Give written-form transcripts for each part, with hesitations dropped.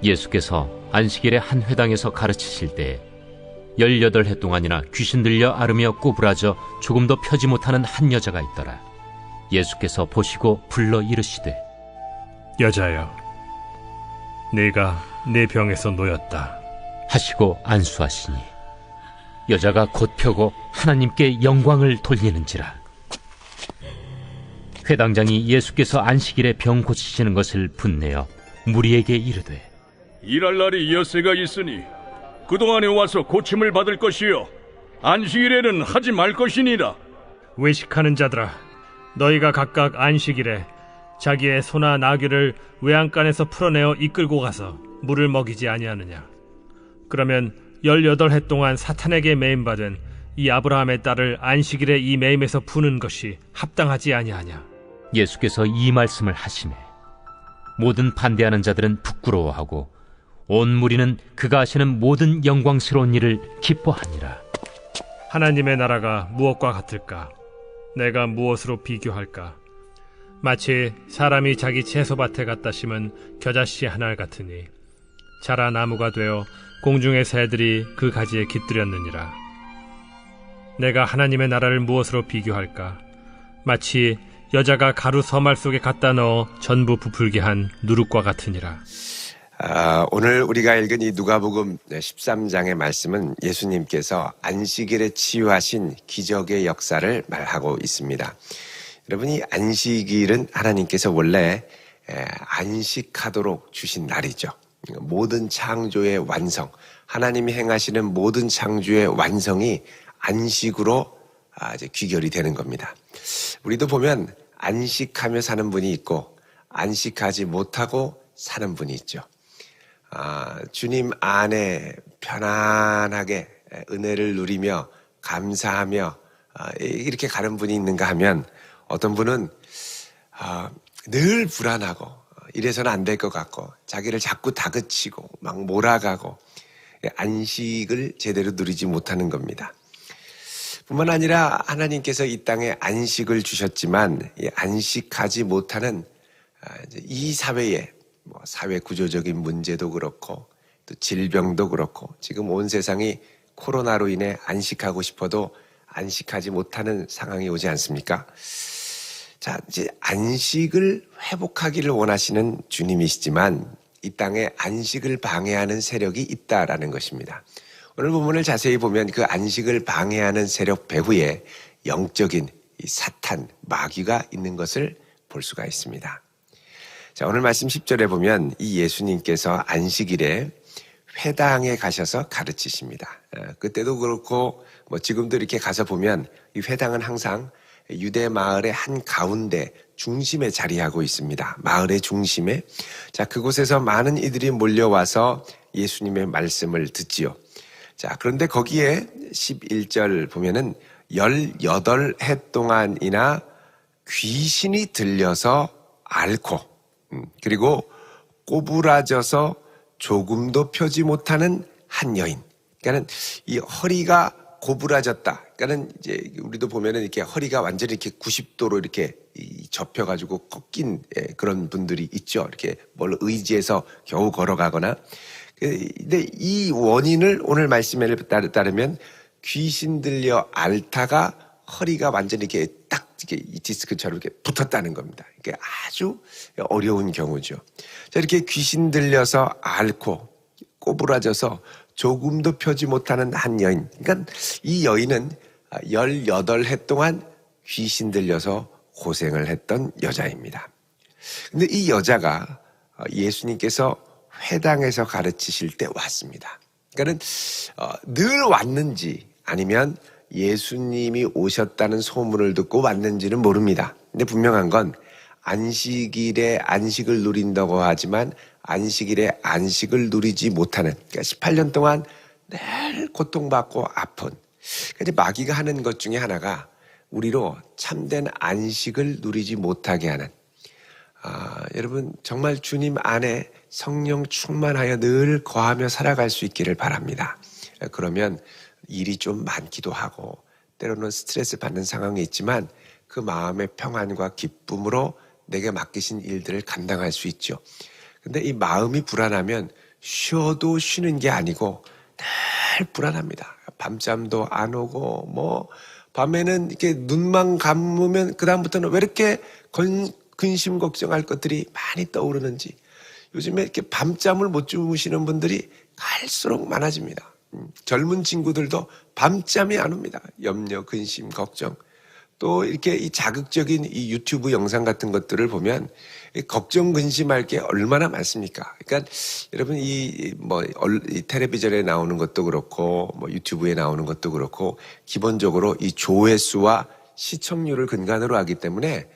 예수께서 안식일에 한 회당에서 가르치실 때 18해 동안이나 귀신 들려 앓으며 꼬부라져 조금도 펴지 못하는 한 여자가 있더라. 예수께서 보시고 불러 이르시되, 여자여, 네가 내 병에서 놓였다 하시고 안수하시니 여자가 곧 펴고 하나님께 영광을 돌리는지라. 회당장이 예수께서 안식일에 병 고치시는 것을 분내어 무리에게 이르되, 일할 날이 엿새가 있으니 그동안에 와서 고침을 받을 것이요 안식일에는 하지 말 것이니라. 외식하는 자들아, 너희가 각각 안식일에 자기의 소나 나귀를 외양간에서 풀어내어 이끌고 가서 물을 먹이지 아니하느냐? 그러면 18해 동안 사탄에게 매임받은 이 아브라함의 딸을 안식일에 이 매임에서 푸는 것이 합당하지 아니하냐? 예수께서 이 말씀을 하시매 모든 반대하는 자들은 부끄러워하고 온 무리는 그가 하시는 모든 영광스러운 일을 기뻐하니라. 하나님의 나라가 무엇과 같을까? 내가 무엇으로 비교할까? 마치 사람이 자기 채소밭에 갖다 심은 겨자씨 한 알 같으니 자라 나무가 되어 공중의 새들이 그 가지에 깃들였느니라. 내가 하나님의 나라를 무엇으로 비교할까? 마치 여자가 가루 서말 속에 갖다 넣어 전부 부풀게 한 누룩과 같으니라. 오늘 우리가 읽은 이 누가복음 13장의 말씀은 예수님께서 안식일에 치유하신 기적의 역사를 말하고 있습니다. 여러분, 이 안식일은 하나님께서 원래 안식하도록 주신 날이죠. 모든 창조의 완성, 하나님이 행하시는 모든 창조의 완성이 안식으로 이제 귀결이 되는 겁니다. 우리도 보면 안식하며 사는 분이 있고 안식하지 못하고 사는 분이 있죠. 주님 안에 편안하게 은혜를 누리며 감사하며 이렇게 가는 분이 있는가 하면, 어떤 분은 늘 불안하고 이래서는 안 될 것 같고 자기를 자꾸 다그치고 막 몰아가고 안식을 제대로 누리지 못하는 겁니다. 뿐만 아니라 하나님께서 이 땅에 안식을 주셨지만 안식하지 못하는 이 사회에 사회 구조적인 문제도 그렇고 또 질병도 그렇고, 지금 온 세상이 코로나로 인해 안식하고 싶어도 안식하지 못하는 상황이 오지 않습니까? 자, 이제 안식을 회복하기를 원하시는 주님이시지만 이 땅에 안식을 방해하는 세력이 있다라는 것입니다. 오늘 본문을 자세히 보면 그 안식을 방해하는 세력 배후에 영적인 이 사탄, 마귀가 있는 것을 볼 수가 있습니다. 자, 오늘 말씀 10절에 보면 이 예수님께서 안식일에 회당에 가셔서 가르치십니다. 그때도 그렇고 지금도 이렇게 가서 보면 이 회당은 항상 유대 마을의 한 가운데 중심에 자리하고 있습니다. 마을의 중심에. 자, 그곳에서 많은 이들이 몰려와서 예수님의 말씀을 듣지요. 자, 그런데 거기에 11절 보면은 18해 동안이나 귀신이 들려서 앓고, 그리고 꼬부라져서 조금도 펴지 못하는 한 여인. 그러니까는 이 허리가 고부라졌다. 그러니까는 이제 우리도 보면은 이렇게 허리가 완전히 이렇게 90도로 이렇게 접혀가지고 꺾인 그런 분들이 있죠. 이렇게 뭘 의지해서 겨우 걸어가거나. 근데 이 원인을 오늘 말씀에 따르면 귀신 들려 앓다가 허리가 완전히 이렇게 딱 이렇게 디스크처럼 이렇게 붙었다는 겁니다. 이게 아주 어려운 경우죠. 자, 이렇게 귀신 들려서 앓고 꼬부라져서 조금도 펴지 못하는 한 여인. 그러니까 이 여인은 18해 동안 귀신 들려서 고생을 했던 여자입니다. 근데 이 여자가 예수님께서 회당에서 가르치실 때 왔습니다. 그러니까 늘 왔는지 아니면 예수님이 오셨다는 소문을 듣고 왔는지는 모릅니다. 근데 분명한 건 안식일에 안식을 누린다고 하지만 안식일에 안식을 누리지 못하는, 그러니까 18년 동안 늘 고통받고 아픈, 그러니까 마귀가 하는 것 중에 하나가 우리로 참된 안식을 누리지 못하게 하는, 여러분 정말 주님 안에 성령 충만하여 늘 거하며 살아갈 수 있기를 바랍니다. 그러면 일이 좀 많기도 하고 때로는 스트레스 받는 상황이 있지만 그 마음의 평안과 기쁨으로 내게 맡기신 일들을 감당할 수 있죠. 근데 이 마음이 불안하면 쉬어도 쉬는 게 아니고 늘 불안합니다. 밤잠도 안 오고 밤에는 이렇게 눈만 감으면 그다음부터는 왜 이렇게 근심 걱정할 것들이 많이 떠오르는지, 요즘에 이렇게 밤잠을 못 주무시는 분들이 갈수록 많아집니다. 젊은 친구들도 밤잠이 안 옵니다. 염려, 근심, 걱정. 또 이렇게 이 자극적인 이 유튜브 영상 같은 것들을 보면 걱정, 근심할 게 얼마나 많습니까? 그러니까 여러분 이 텔레비전에 나오는 것도 그렇고 유튜브에 나오는 것도 그렇고 기본적으로 이 조회수와 시청률을 근간으로 하기 때문에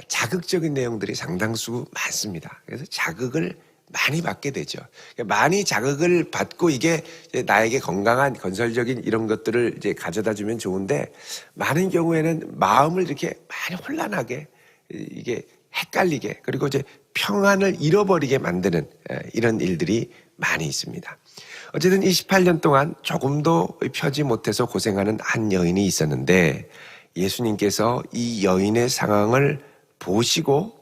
자극적인 내용들이 상당수 많습니다. 그래서 자극을 많이 받게 되죠. 많이 자극을 받고 이게 나에게 건강한 건설적인 이런 것들을 이제 가져다 주면 좋은데, 많은 경우에는 마음을 이렇게 많이 혼란하게, 이게 헷갈리게, 그리고 이제 평안을 잃어버리게 만드는 이런 일들이 많이 있습니다. 어쨌든 28년 동안 조금도 펴지 못해서 고생하는 한 여인이 있었는데, 예수님께서 이 여인의 상황을 보시고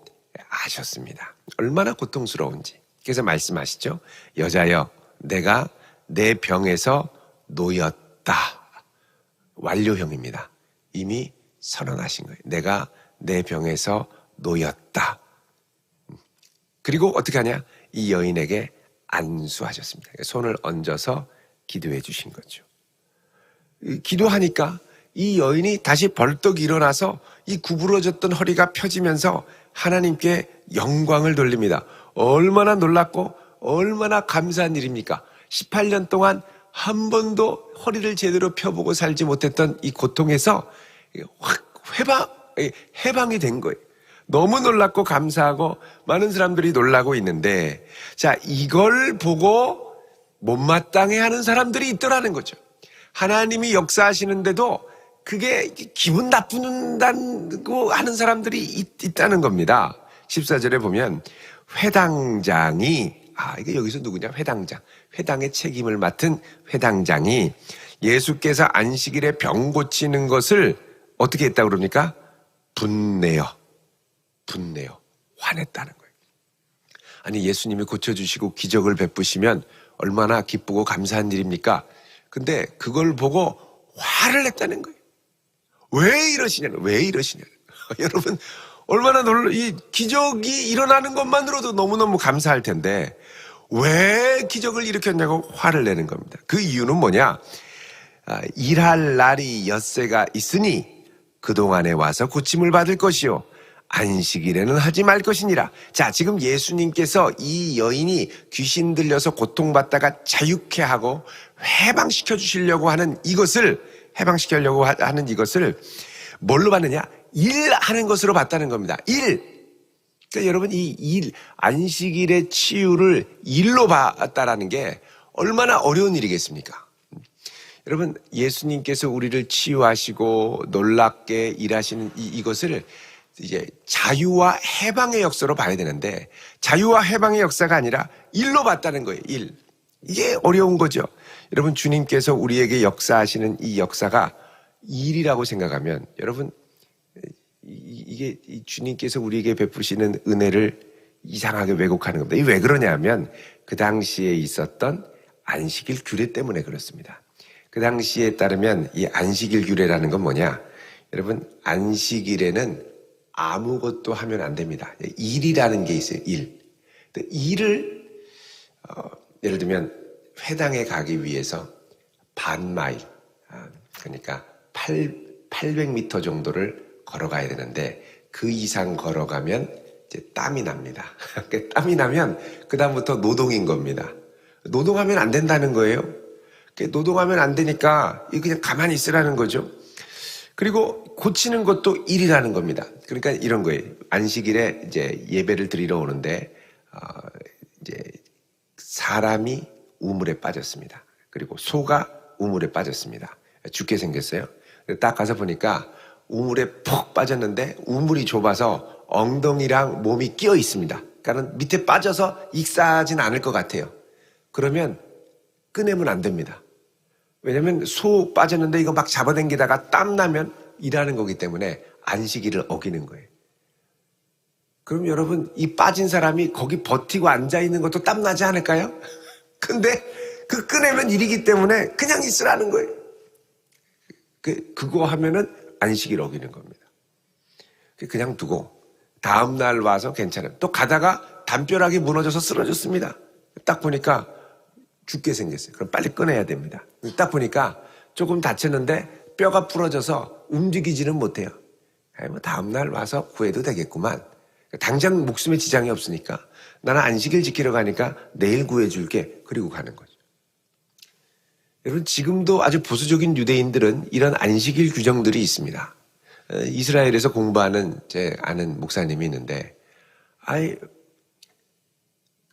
아셨습니다. 얼마나 고통스러운지. 그래서 말씀하시죠. 여자여, 내가 내 병에서 놓였다. 완료형입니다. 이미 선언하신 거예요. 내가 내 병에서 놓였다. 그리고 어떻게 하냐? 이 여인에게 안수하셨습니다. 손을 얹어서 기도해 주신 거죠. 기도하니까 이 여인이 다시 벌떡 일어나서 이 구부러졌던 허리가 펴지면서 하나님께 영광을 돌립니다. 얼마나 놀랍고 얼마나 감사한 일입니까? 18년 동안 한 번도 허리를 제대로 펴보고 살지 못했던 이 고통에서 확 해방이 된 거예요. 너무 놀랍고 감사하고 많은 사람들이 놀라고 있는데, 자, 이걸 보고 못마땅해 하는 사람들이 있더라는 거죠. 하나님이 역사하시는데도 그게 기분 나쁜다고 하는 사람들이 있다는 겁니다. 14절에 보면 회당장이, 이게 여기서 누구냐? 회당장. 회당의 책임을 맡은 회당장이 예수께서 안식일에 병 고치는 것을 어떻게 했다고 그럽니까? 분내어 화냈다는 거예요. 아니, 예수님이 고쳐주시고 기적을 베푸시면 얼마나 기쁘고 감사한 일입니까? 근데 그걸 보고 화를 냈다는 거예요. 왜 이러시냐는. 여러분, 얼마나 이 기적이 일어나는 것만으로도 너무너무 감사할 텐데 왜 기적을 일으켰냐고 화를 내는 겁니다. 그 이유는 뭐냐? 일할 날이 엿새가 있으니 그동안에 와서 고침을 받을 것이요 안식일에는 하지 말 것이니라. 자, 지금 예수님께서 이 여인이 귀신 들려서 고통받다가 자유케 하고 해방시켜 주시려고 하는 이것을, 뭘로 봤느냐? 일하는 것으로 봤다는 겁니다. 그러니까 여러분, 이 안식일의 치유를 일로 봤다라는 게 얼마나 어려운 일이겠습니까? 여러분, 예수님께서 우리를 치유하시고 놀랍게 일하시는 이것을 이제 자유와 해방의 역사로 봐야 되는데, 자유와 해방의 역사가 아니라 일로 봤다는 거예요. 이게 어려운 거죠. 여러분, 주님께서 우리에게 역사하시는 이 역사가 일이라고 생각하면, 여러분, 이게 주님께서 우리에게 베푸시는 은혜를 이상하게 왜곡하는 겁니다. 이게 왜 그러냐면 그 당시에 있었던 안식일 규례 때문에 그렇습니다. 그 당시에 따르면 이 안식일 규례라는 건 뭐냐? 여러분, 안식일에는 아무것도 하면 안 됩니다. 일이라는 게 있어요. 일을 예를 들면 회당에 가기 위해서 반마일, 그러니까 800m 정도를 걸어가야 되는데 그 이상 걸어가면 이제 땀이 납니다. 땀이 나면 그다음부터 노동인 겁니다. 노동하면 안 된다는 거예요. 노동하면 안 되니까 그냥 가만히 있으라는 거죠. 그리고 고치는 것도 일이라는 겁니다. 그러니까 이런 거예요. 안식일에 이제 예배를 드리러 오는데 이제 사람이 우물에 빠졌습니다. 그리고 소가 우물에 빠졌습니다. 죽게 생겼어요. 딱 가서 보니까 우물에 푹 빠졌는데 우물이 좁아서 엉덩이랑 몸이 끼어 있습니다. 그러니까 밑에 빠져서 익사하진 않을 것 같아요. 그러면 꺼내면 안 됩니다. 왜냐면 소 빠졌는데 이거 막 잡아당기다가 땀 나면 일하는 거기 때문에 안식일을 어기는 거예요. 그럼 여러분, 이 빠진 사람이 거기 버티고 앉아있는 것도 땀나지 않을까요? 근데 그 꺼내면 일이기 때문에 그냥 있으라는 거예요. 그거 하면은 안식일 어기는 겁니다. 그냥 두고 다음날 와서 괜찮아요. 또 가다가 담벼락이 무너져서 쓰러졌습니다. 딱 보니까 죽게 생겼어요. 그럼 빨리 꺼내야 됩니다. 딱 보니까 조금 다쳤는데 뼈가 부러져서 움직이지는 못해요. 뭐 다음날 와서 구해도 되겠구만. 당장 목숨에 지장이 없으니까 나는 안식일 지키러 가니까 내일 구해줄게. 그리고 가는 거죠. 여러분, 지금도 아주 보수적인 유대인들은 이런 안식일 규정들이 있습니다. 이스라엘에서 공부하는 제 아는 목사님이 있는데,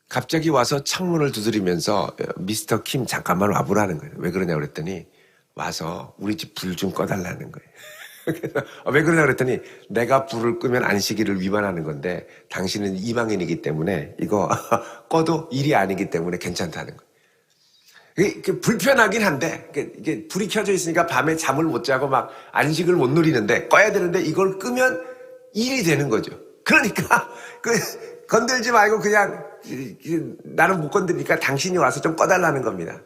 갑자기 와서 창문을 두드리면서 미스터 킴 잠깐만 와보라는 거예요. 왜 그러냐고 그랬더니 와서 우리 집 불 좀 꺼달라는 거예요. 그래서 왜 그러냐 그랬더니 내가 불을 끄면 안식일을 위반하는 건데 당신은 이방인이기 때문에 이거 꺼도 일이 아니기 때문에 괜찮다는 거예요. 이게 불편하긴 한데 이게 불이 켜져 있으니까 밤에 잠을 못 자고 막 안식을 못 누리는데 꺼야 되는데 이걸 끄면 일이 되는 거죠. 그러니까 건들지 말고 그냥 나는 못 건드리니까 당신이 와서 좀 꺼달라는 겁니다.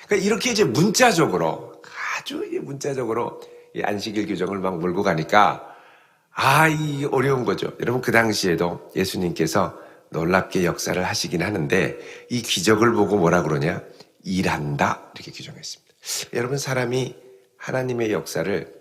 그러니까 이렇게 이제 문자적으로 아주 문자적으로 이 안식일 규정을 막 몰고 가니까 이 어려운 거죠. 여러분, 그 당시에도 예수님께서 놀랍게 역사를 하시긴 하는데 이 기적을 보고 뭐라 그러냐? 일한다 이렇게 규정했습니다. 여러분, 사람이 하나님의 역사를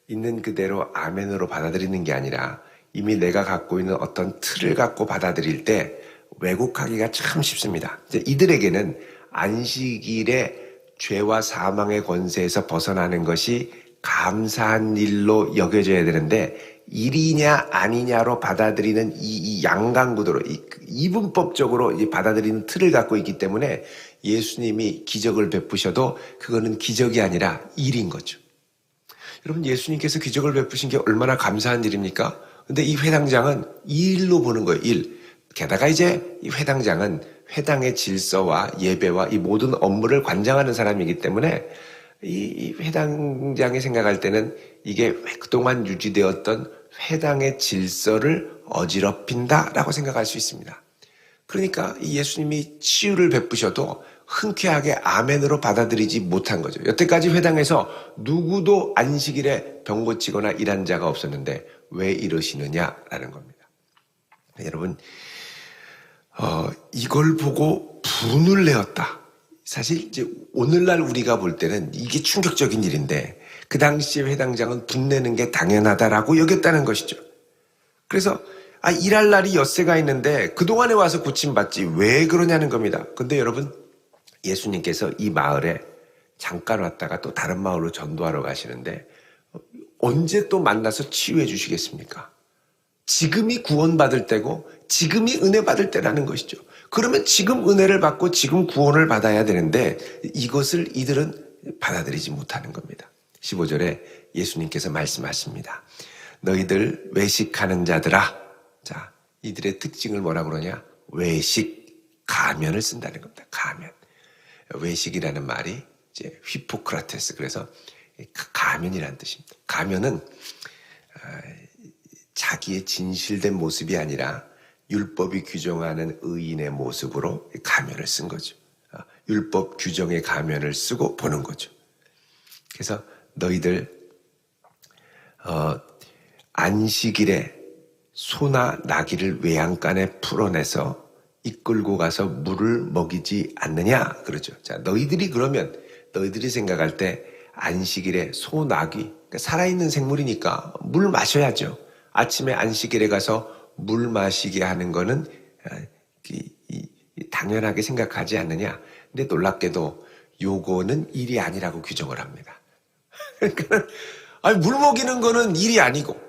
있는 그대로 아멘으로 받아들이는 게 아니라 이미 내가 갖고 있는 어떤 틀을 갖고 받아들일 때 왜곡하기가 참 쉽습니다. 이들에게는 안식일의 죄와 사망의 권세에서 벗어나는 것이 감사한 일로 여겨져야 되는데 일이냐 아니냐로 받아들이는 이 양강구도로 이분법적으로 받아들이는 틀을 갖고 있기 때문에 예수님이 기적을 베푸셔도 그거는 기적이 아니라 일인 거죠. 여러분, 예수님께서 기적을 베푸신 게 얼마나 감사한 일입니까? 근데 이 회당장은 일로 보는 거예요. 일. 게다가 이제 이 회당장은 회당의 질서와 예배와 이 모든 업무를 관장하는 사람이기 때문에 이 회당장이 생각할 때는 이게 그동안 유지되었던 회당의 질서를 어지럽힌다라고 생각할 수 있습니다. 그러니까 이 예수님이 치유를 베푸셔도 흔쾌하게 아멘으로 받아들이지 못한 거죠. 여태까지 회당에서 누구도 안식일에 병 고치거나 일한 자가 없었는데 왜 이러시느냐라는 겁니다. 여러분, 이걸 보고 분을 내었다. 사실 이제 오늘날 우리가 볼 때는 이게 충격적인 일인데 그 당시에 회당장은 분내는 게 당연하다라고 여겼다는 것이죠. 그래서 일할 날이 엿새가 있는데 그동안에 와서 고침받지 왜 그러냐는 겁니다. 근데 여러분, 예수님께서 이 마을에 잠깐 왔다가 또 다른 마을로 전도하러 가시는데 언제 또 만나서 치유해 주시겠습니까? 지금이 구원받을 때고 지금이 은혜 받을 때라는 것이죠. 그러면 지금 은혜를 받고 지금 구원을 받아야 되는데 이것을 이들은 받아들이지 못하는 겁니다. 15절에 예수님께서 말씀하십니다. 너희들 외식하는 자들아. 자, 이들의 특징을 뭐라 그러냐? 외식, 가면을 쓴다는 겁니다. 가면. 외식이라는 말이 이제 휘포크라테스, 그래서 가면이라는 뜻입니다. 가면은 자기의 진실된 모습이 아니라 율법이 규정하는 의인의 모습으로 가면을 쓴 거죠. 율법 규정의 가면을 쓰고 보는 거죠. 그래서 너희들 안식일에 소나 나귀를 외양간에 풀어내서 이끌고 가서 물을 먹이지 않느냐 그러죠. 자, 너희들이 그러면 너희들이 생각할 때 안식일에 소, 나귀, 그러니까 살아있는 생물이니까 물 마셔야죠. 아침에 안식일에 가서 물 마시게 하는 거는 당연하게 생각하지 않느냐. 근데 놀랍게도 요거는 일이 아니라고 규정을 합니다. 그러니까 물 먹이는 거는 일이 아니고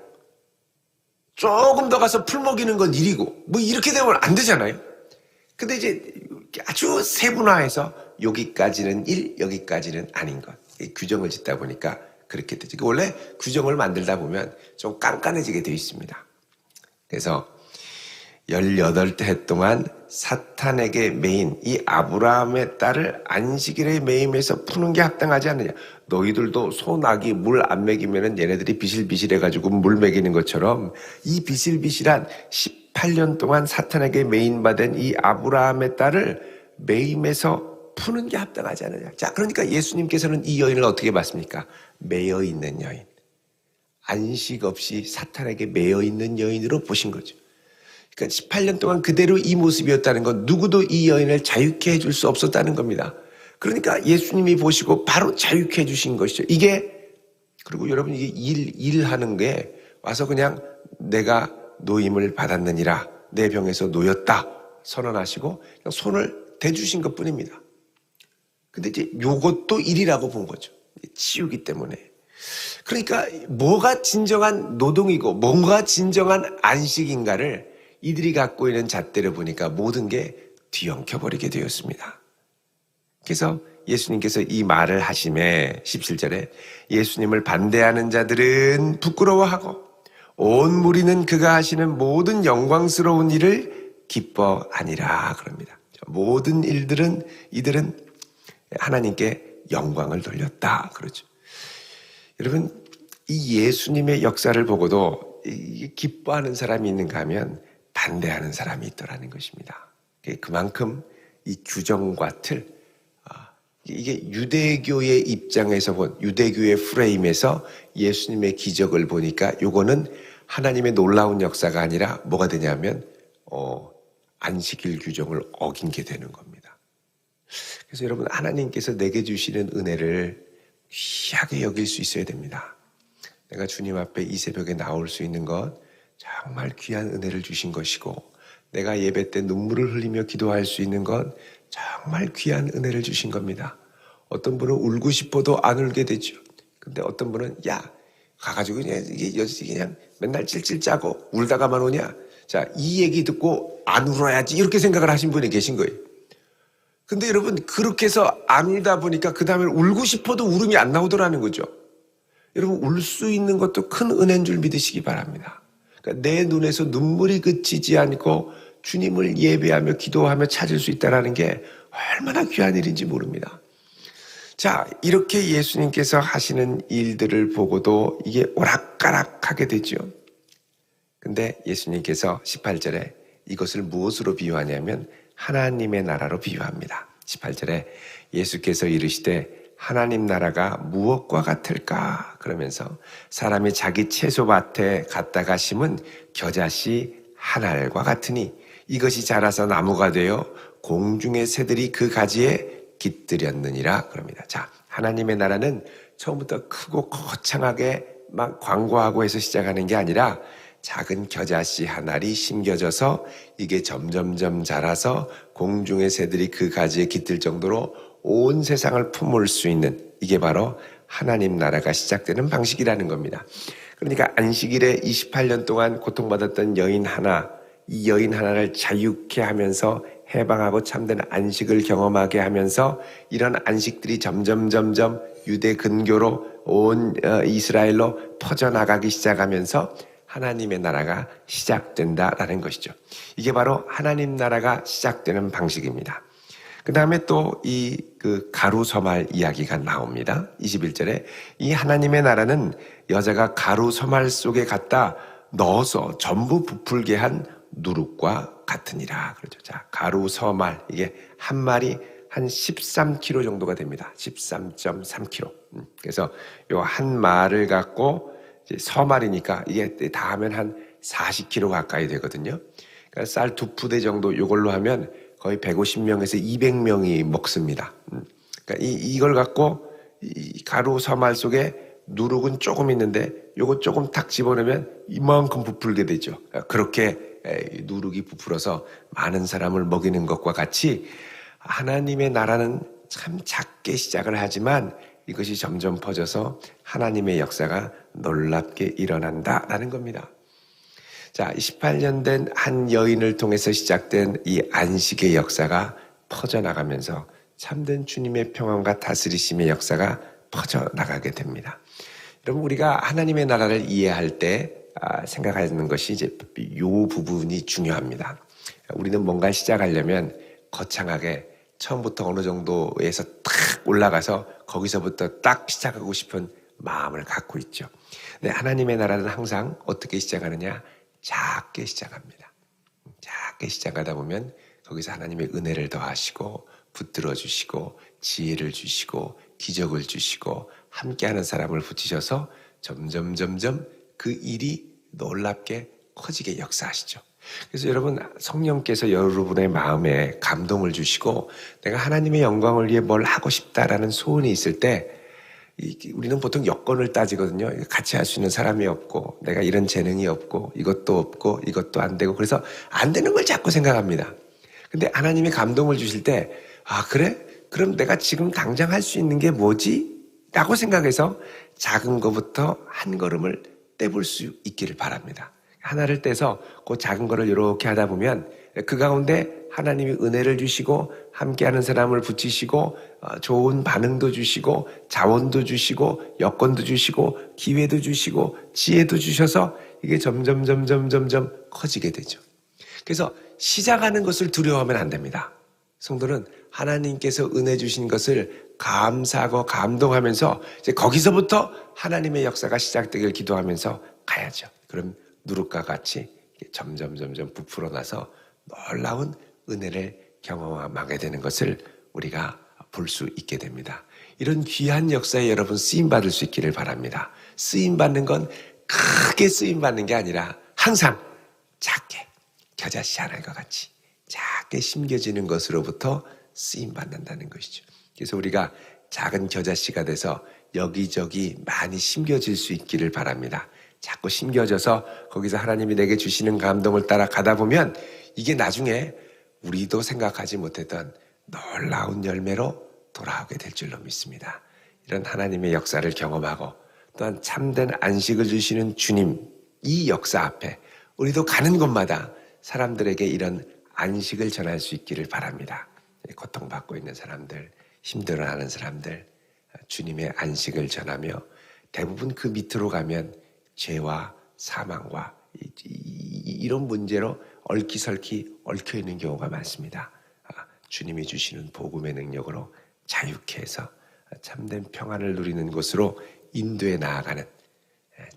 조금 더 가서 풀 먹이는 건 일이고 뭐 이렇게 되면 안 되잖아요. 근데 이제 아주 세분화해서 여기까지는 일, 여기까지는 아닌 것. 규정을 짓다 보니까 그렇게 되죠. 원래 규정을 만들다 보면 좀 깐깐해지게 되어 있습니다. 그래서 18해 동안 사탄에게 매인 이 아브라함의 딸을 안식일에 매임해서 푸는 게 합당하지 않느냐. 너희들도 소, 나귀 물 안 먹이면 얘네들이 비실비실해가지고 물 먹이는 것처럼 이 비실비실한 18년 동안 사탄에게 매인받은 이 아브라함의 딸을 매임해서 푸는 게 합당하지 않느냐. 자, 그러니까 예수님께서는 이 여인을 어떻게 봤습니까? 매여 있는 여인. 안식 없이 사탄에게 매여 있는 여인으로 보신 거죠. 그러니까 18년 동안 그대로 이 모습이었다는 건 누구도 이 여인을 자유케 해줄 수 없었다는 겁니다. 그러니까 예수님이 보시고 바로 자유케 해주신 것이죠. 그리고 여러분 이게 일하는 게 와서 그냥 내가 노임을 받았느니라, 내 병에서 놓였다 선언하시고 그냥 손을 대주신 것 뿐입니다. 근데 이제 요것도 일이라고 본 거죠. 치유기 때문에. 그러니까 뭐가 진정한 노동이고 뭔가 진정한 안식인가를 이들이 갖고 있는 잣대를 보니까 모든 게 뒤엉켜버리게 되었습니다. 그래서 예수님께서 이 말을 하심에 17절에 예수님을 반대하는 자들은 부끄러워하고 온 무리는 그가 하시는 모든 영광스러운 일을 기뻐하니라 그럽니다. 모든 이들은 하나님께 영광을 돌렸다 그러죠. 여러분, 이 예수님의 역사를 보고도 기뻐하는 사람이 있는가 하면 반대하는 사람이 있더라는 것입니다. 그만큼 이 규정과 틀, 이게 유대교의 입장에서 본, 유대교의 프레임에서 예수님의 기적을 보니까 요거는 하나님의 놀라운 역사가 아니라 뭐가 되냐면 안식일 규정을 어긴 게 되는 겁니다. 그래서 여러분, 하나님께서 내게 주시는 은혜를 귀하게 여길 수 있어야 됩니다. 내가 주님 앞에 이 새벽에 나올 수 있는 것 정말 귀한 은혜를 주신 것이고, 내가 예배 때 눈물을 흘리며 기도할 수 있는 것 정말 귀한 은혜를 주신 겁니다. 어떤 분은 울고 싶어도 안 울게 되죠. 근데 어떤 분은 가가지고 그냥 맨날 찔찔 짜고 울다가만 오냐. 자, 이 얘기 듣고 안 울어야지 이렇게 생각을 하신 분이 계신 거예요. 근데 여러분, 그렇게 해서 안 울다 보니까 그 다음에 울고 싶어도 울음이 안 나오더라는 거죠. 여러분, 울 수 있는 것도 큰 은혜인 줄 믿으시기 바랍니다. 그러니까 내 눈에서 눈물이 그치지 않고 주님을 예배하며 기도하며 찾을 수 있다는 게 얼마나 귀한 일인지 모릅니다. 자, 이렇게 예수님께서 하시는 일들을 보고도 이게 오락가락하게 되죠. 근데 예수님께서 18절에 이것을 무엇으로 비유하냐면 하나님의 나라로 비유합니다. 18절에 예수께서 이르시되 하나님 나라가 무엇과 같을까? 그러면서 사람이 자기 채소밭에 갖다가 심은 겨자씨 한 알과 같으니 이것이 자라서 나무가 되어 공중의 새들이 그 가지에 깃들였느니라 그럽니다. 자, 하나님의 나라는 처음부터 크고 거창하게 막 광고하고 해서 시작하는 게 아니라 작은 겨자씨 한 알이 심겨져서 이게 점점점 자라서 공중의 새들이 그 가지에 깃들 정도로 온 세상을 품을 수 있는, 이게 바로 하나님 나라가 시작되는 방식이라는 겁니다. 그러니까 안식일에 28년 동안 고통받았던 여인 하나, 이 여인 하나를 자유케 하면서 해방하고 참된 안식을 경험하게 하면서 이런 안식들이 점점 유대 근교로 온 이스라엘로 퍼져나가기 시작하면서 하나님의 나라가 시작된다라는 것이죠. 이게 바로 하나님 나라가 시작되는 방식입니다. 그 다음에 또 그 가루 서말 이야기가 나옵니다. 21절에 이 하나님의 나라는 여자가 가루 서말 속에 갖다 넣어서 전부 부풀게 한 누룩과 같으니라. 그렇죠. 자, 가루 서말, 이게 한 마리 한 13kg 정도가 됩니다. 13.3kg. 그래서 요 한 말을 갖고 이제 서말이니까 이게 다 하면 한 40kg 가까이 되거든요. 그러니까 쌀 2푸대 정도 요걸로 하면 거의 150명에서 200명이 먹습니다. 그러니까 이걸 갖고 이 가루 서말 속에 누룩은 조금 있는데 요거 조금 탁 집어넣으면 이만큼 부풀게 되죠. 그렇게 누룩이 부풀어서 많은 사람을 먹이는 것과 같이 하나님의 나라는 참 작게 시작을 하지만 이것이 점점 퍼져서 하나님의 역사가 놀랍게 일어난다라는 겁니다. 자, 18년 된 한 여인을 통해서 시작된 이 안식의 역사가 퍼져나가면서 참된 주님의 평안과 다스리심의 역사가 퍼져나가게 됩니다. 여러분, 우리가 하나님의 나라를 이해할 때 생각하는 것이 이제 이 부분이 중요합니다. 우리는 뭔가 시작하려면 거창하게 처음부터 어느 정도에서 탁 올라가서 거기서부터 딱 시작하고 싶은 마음을 갖고 있죠. 근데 하나님의 나라는 항상 어떻게 시작하느냐? 작게 시작합니다. 작게 시작하다 보면 거기서 하나님의 은혜를 더하시고 붙들어 주시고 지혜를 주시고 기적을 주시고 함께하는 사람을 붙이셔서 점점 그 일이 놀랍게 커지게 역사하시죠. 그래서 여러분, 성령께서 여러분의 마음에 감동을 주시고 내가 하나님의 영광을 위해 뭘 하고 싶다라는 소원이 있을 때 우리는 보통 여건을 따지거든요. 같이 할 수 있는 사람이 없고 내가 이런 재능이 없고 이것도 없고 이것도 안 되고 그래서 안 되는 걸 자꾸 생각합니다. 근데 하나님이 감동을 주실 때 그래? 그럼 내가 지금 당장 할 수 있는 게 뭐지? 라고 생각해서 작은 것부터 한 걸음을 떼볼 수 있기를 바랍니다. 하나를 떼서 그 작은 거를 이렇게 하다 보면 그 가운데 하나님이 은혜를 주시고 함께하는 사람을 붙이시고 좋은 반응도 주시고 자원도 주시고 여건도 주시고 기회도 주시고 지혜도 주셔서 이게 점점 커지게 되죠. 그래서 시작하는 것을 두려워하면 안 됩니다. 성도는 하나님께서 은혜 주신 것을 감사하고 감동하면서 이제 거기서부터 하나님의 역사가 시작되길 기도하면서 가야죠. 그럼 누룩과 같이 점점 부풀어 나서 놀라운 은혜를 경험하게 되는 것을 우리가 볼 수 있게 됩니다. 이런 귀한 역사에 여러분 쓰임받을 수 있기를 바랍니다. 쓰임받는 건 크게 쓰임받는 게 아니라 항상 작게 겨자씨 하나과 같이 작게 심겨지는 것으로부터 쓰임받는다는 것이죠. 그래서 우리가 작은 겨자씨가 돼서 여기저기 많이 심겨질 수 있기를 바랍니다. 자꾸 심겨져서 거기서 하나님이 내게 주시는 감동을 따라 가다 보면 이게 나중에 우리도 생각하지 못했던 놀라운 열매로 돌아오게 될 줄로 믿습니다. 이런 하나님의 역사를 경험하고 또한 참된 안식을 주시는 주님, 이 역사 앞에 우리도 가는 곳마다 사람들에게 이런 안식을 전할 수 있기를 바랍니다. 고통받고 있는 사람들, 힘들어하는 사람들, 주님의 안식을 전하며 대부분 그 밑으로 가면 죄와 사망과 이런 문제로 얽히설키 얽혀있는 경우가 많습니다. 주님이 주시는 복음의 능력으로 자유케 해서 참된 평안을 누리는 곳으로 인도해 나아가는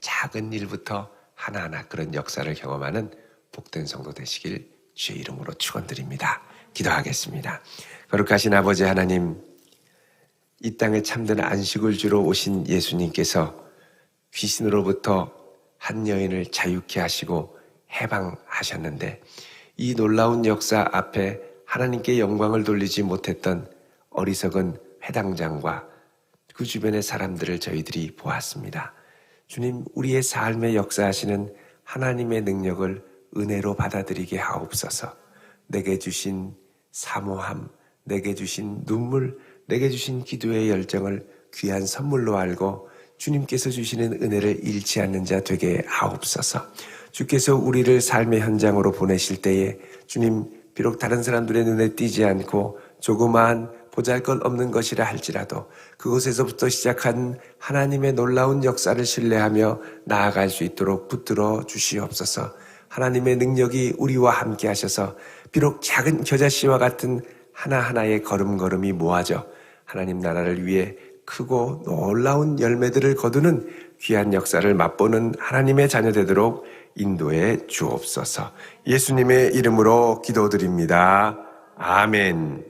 작은 일부터 하나하나 그런 역사를 경험하는 복된 성도 되시길 주의 이름으로 축원드립니다. 기도하겠습니다. 거룩하신 아버지 하나님, 이 땅에 참된 안식을 주러 오신 예수님께서 귀신으로부터 한 여인을 자유케 하시고 해방하셨는데 이 놀라운 역사 앞에 하나님께 영광을 돌리지 못했던 어리석은 회당장과 그 주변의 사람들을 저희들이 보았습니다. 주님, 우리의 삶에 역사하시는 하나님의 능력을 은혜로 받아들이게 하옵소서. 내게 주신 사모함, 내게 주신 눈물, 내게 주신 기도의 열정을 귀한 선물로 알고 주님께서 주시는 은혜를 잃지 않는 자 되게 하옵소서. 주께서 우리를 삶의 현장으로 보내실 때에 주님, 비록 다른 사람들의 눈에 띄지 않고 조그마한 보잘것없는 것이라 할지라도 그곳에서부터 시작한 하나님의 놀라운 역사를 신뢰하며 나아갈 수 있도록 붙들어 주시옵소서. 하나님의 능력이 우리와 함께 하셔서 비록 작은 겨자씨와 같은 하나하나의 걸음걸음이 모아져 하나님 나라를 위해 크고 놀라운 열매들을 거두는 귀한 역사를 맛보는 하나님의 자녀 되도록 인도해 주옵소서. 예수님의 이름으로 기도드립니다. 아멘.